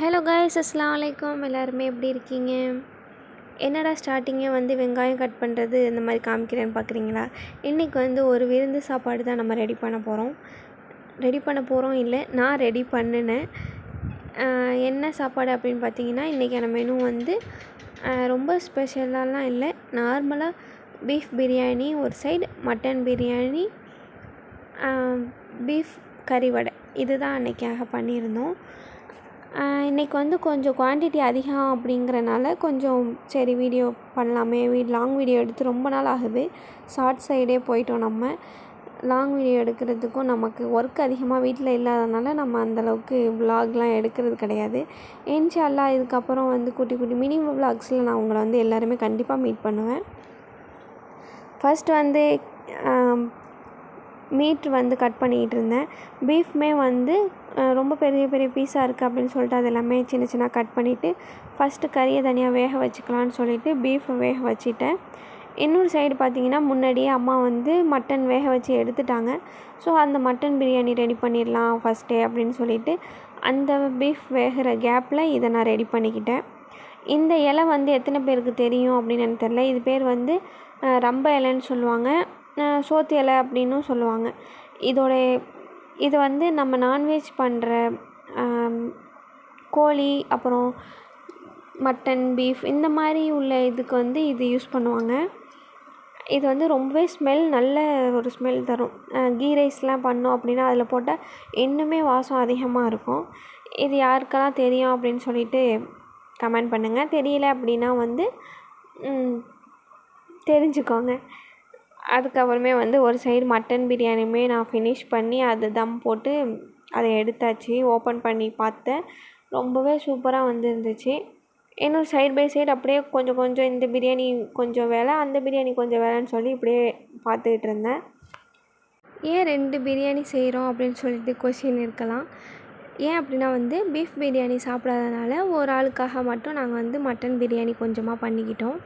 Hello guys, அஸ்ஸலாமு அலைக்கும். எல்லாருமே எப்படி இருக்கீங்க? என்னடா ஸ்டார்டிங்கே வந்து வெங்காயம் கட் பண்ணுறது இந்த மாதிரி காமிக்கிறேன்னு பார்க்குறீங்களா? இன்றைக்கி வந்து ஒரு விருந்து சாப்பாடு தான் நம்ம ரெடி பண்ண போகிறோம் இல்லை, நான் ரெடி பண்ணினேன். என்ன சாப்பாடு அப்படின்னு பார்த்தீங்கன்னா, இன்றைக்கான மெனு வந்து ரொம்ப ஸ்பெஷலாலாம் இல்லை, நார்மலாக பீஃப் பிரியாணி ஒரு சைடு, மட்டன் பிரியாணி, பீஃப் கறி வடை, இது தான் அன்றைக்காக பண்ணியிருந்தோம். இன்றைக்கி வந்து கொஞ்சம் குவான்டிட்டி அதிகம் அப்படிங்கிறனால கொஞ்சம் சரி வீடியோ பண்ணலாமே, லாங் வீடியோ எடுத்து ரொம்ப நாள் ஆகுது. ஷார்ட் சைடே போயிட்டோம். நம்ம லாங் வீடியோ எடுக்கிறதுக்கும் நமக்கு ஒர்க் அதிகமாக வீட்டில் இல்லாதனால நம்ம அந்தளவுக்கு விலாக்லாம் எடுக்கிறது கிடையாது. இன்ஷா அல்லாஹ் இதுக்கப்புறம் வந்து குட்டி குட்டி மினி விலாக்ஸில் நான் உங்களை வந்து எல்லாருமே கண்டிப்பாக மீட் பண்ணுவேன். ஃபர்ஸ்ட் வந்து மீட் வந்து கட் பண்ணிகிட்டு இருந்தேன். பீஃப்மே வந்து ரொம்ப பெரிய பெரிய பீஸாக இருக்குது அப்படின்னு சொல்லிட்டு அது எல்லாமே சின்ன சின்ன கட் பண்ணிவிட்டு ஃபஸ்ட்டு கறியை தனியாக வேக வச்சுக்கலான்னு சொல்லிவிட்டு பீஃபை வேக வச்சுட்டேன். இன்னொரு சைடு பார்த்திங்கன்னா, முன்னாடியே அம்மா வந்து மட்டன் வேக வச்சு எடுத்துட்டாங்க. ஸோ அந்த மட்டன் பிரியாணி ரெடி பண்ணிடலாம் ஃபஸ்ட்டே அப்படின்னு சொல்லிவிட்டு அந்த பீஃப் வேகிற கேப்பில் இதை நான் ரெடி பண்ணிக்கிட்டேன். இந்த இலை வந்து எத்தனை பேருக்கு தெரியும் அப்படின்னு எனக்கு தெரியல. இது பேர் வந்து ரம்ப இலைன்னு சொல்லுவாங்க, சோத்து இலை அப்படின்னும் சொல்லுவாங்க. இது வந்து நம்ம நான்வெஜ் பண்ணுற கோழி, அப்புறம் மட்டன், பீஃப் இந்த மாதிரி உள்ள இதுக்கு வந்து இது யூஸ் பண்ணுவாங்க. இது வந்து ரொம்பவே நல்ல ஒரு ஸ்மெல் தரும். கீ ரைஸ்லாம் பண்ணோம் அப்படின்னா அதில் போட்டால் இன்னுமே வாசம் அதிகமாக இருக்கும். இது யாருக்கெல்லாம் தெரியும் அப்படின்னு சொல்லிட்டு கமெண்ட் பண்ணுங்கள். தெரியல அப்படின்னா வந்து தெரிஞ்சுக்கோங்க. அதுக்கப்புறமே வந்து ஒரு சைடு மட்டன் பிரியாணியுமே நான் ஃபினிஷ் பண்ணி அது தம் போட்டு அதை எடுத்தாச்சு. ஓப்பன் பண்ணி பார்த்தேன், ரொம்பவே சூப்பராக வந்துருந்துச்சு. இன்னொரு சைடு பை சைடு அப்படியே கொஞ்சம் கொஞ்சம் இந்த பிரியாணி கொஞ்சம் வேலை, அந்த பிரியாணி கொஞ்சம் வேலைன்னு சொல்லி இப்படியே பார்த்துக்கிட்டு இருந்தேன். ஏன் 2 பிரியாணி செய்கிறோம் அப்படின்னு சொல்லிட்டு கொஷின் இருக்கலாம். ஏன் அப்படின்னா வந்து பீஃப் பிரியாணி சாப்பிடாதனால ஒரு ஆளுக்காக மட்டும் நாங்கள் வந்து மட்டன் பிரியாணி கொஞ்சமாக பண்ணிக்கிட்டோம்.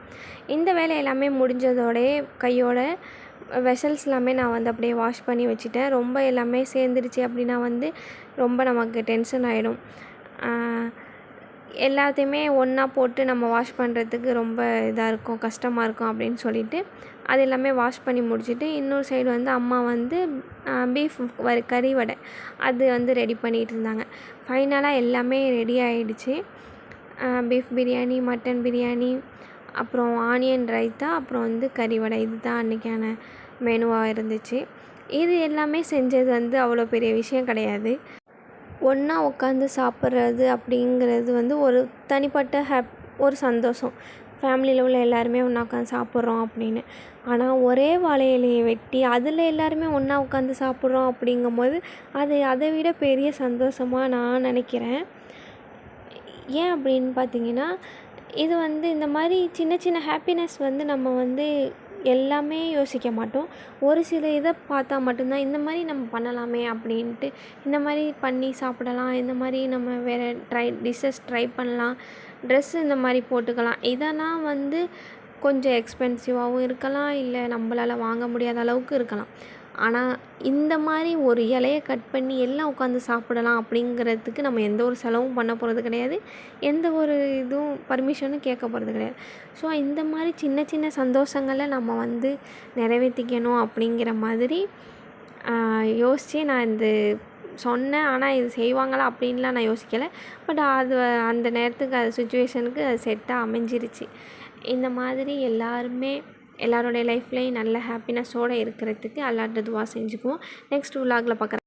இந்த வேலை எல்லாமே முடிஞ்சதோடே கையோட வெசல்ஸ் எல்லாமே நான் வந்து அப்படியே வாஷ் பண்ணி வச்சுட்டேன். ரொம்ப எல்லாமே சேர்ந்துருச்சு அப்படின்னா வந்து ரொம்ப நமக்கு டென்ஷன் ஆகிடும். எல்லாத்தையுமே ஒன்றா போட்டு நம்ம வாஷ் பண்ணுறதுக்கு ரொம்ப இதாக இருக்கும், கஷ்டமாக இருக்கும் அப்படின்னு சொல்லிவிட்டு அது எல்லாமே வாஷ் பண்ணி முடிச்சுட்டு இன்னொரு சைடு வந்து அம்மா வந்து பீஃப் கறி வடை அது வந்து ரெடி பண்ணிகிட்டு இருந்தாங்க. ஃபைனலாக எல்லாமே ரெடி ஆகிடுச்சு. பீஃப் பிரியாணி, மட்டன் பிரியாணி, அப்புறம் ஆனியன் ரைத்தா, அப்புறம் வந்து கறி வடை, இது தான் அன்றைக்கான மெனுவாக இருந்துச்சு. இது எல்லாமே செஞ்சது வந்து அவ்வளோ பெரிய விஷயம் கிடையாது. ஒன்றா உட்காந்து சாப்பிட்றது அப்படிங்கிறது வந்து ஒரு தனிப்பட்ட ஒரு சந்தோஷம். ஃபேமிலியில் உள்ள எல்லாருமே ஒன்றா உட்காந்து சாப்பிட்றோம் அப்படின்னு. ஆனால் ஒரே வாழை இலையை வெட்டி அதில் எல்லாருமே ஒன்றா உட்காந்து சாப்பிட்றோம் அப்படிங்கும்போது அது அதை விட பெரிய சந்தோஷமாக நான் நினைக்கிறேன். ஏன் அப்படின்னு பார்த்தீங்கன்னா, இது வந்து இந்த மாதிரி சின்ன சின்ன ஹாப்பினஸ் வந்து நம்ம வந்து எல்லாமே யோசிக்க மாட்டோம். ஒரு சில இதை பார்த்தா மட்டும்தான் இந்த மாதிரி நம்ம பண்ணலாமே அப்படின்ட்டு இந்த மாதிரி பண்ணி சாப்பிடலாம், இந்த மாதிரி நம்ம வேறு டிஷ்ஷஸ் ட்ரை பண்ணலாம், ட்ரெஸ்ஸு இந்த மாதிரி போட்டுக்கலாம். இதெல்லாம் வந்து கொஞ்சம் எக்ஸ்பென்சிவாகவும் இருக்கலாம், இல்லை நம்மளால் வாங்க முடியாத அளவுக்கு இருக்கலாம். ஆனால் இந்த மாதிரி ஒரு இலையை கட் பண்ணி எல்லாம் உட்காந்து சாப்பிடலாம் அப்படிங்கிறதுக்கு நம்ம எந்த ஒரு செலவும் பண்ண போகிறது கிடையாது, எந்த ஒரு இதுவும் பர்மிஷனும் கேட்க போகிறது கிடையாது. ஸோ இந்த மாதிரி சின்ன சின்ன சந்தோஷங்களை நம்ம வந்து நிறைவேற்றிக்கணும் அப்படிங்கிற மாதிரி யோசித்து நான் இது சொன்னேன். ஆனால் இது செய்வாங்களா அப்படின்லாம் நான் யோசிக்கலை. பட் அது அந்த நேரத்துக்கு அது சுச்சுவேஷனுக்கு அது செட்டாக அமைஞ்சிருச்சு. இந்த மாதிரி எல்லாரோடைய லைஃப்லேயும் நல்ல ஹாப்பினஸோடு இருக்கிறதுக்கு அல்லாஹ்ட்ட துவா செஞ்சுக்குவோம். நெக்ஸ்ட் விலாகில் பார்க்குறேன்.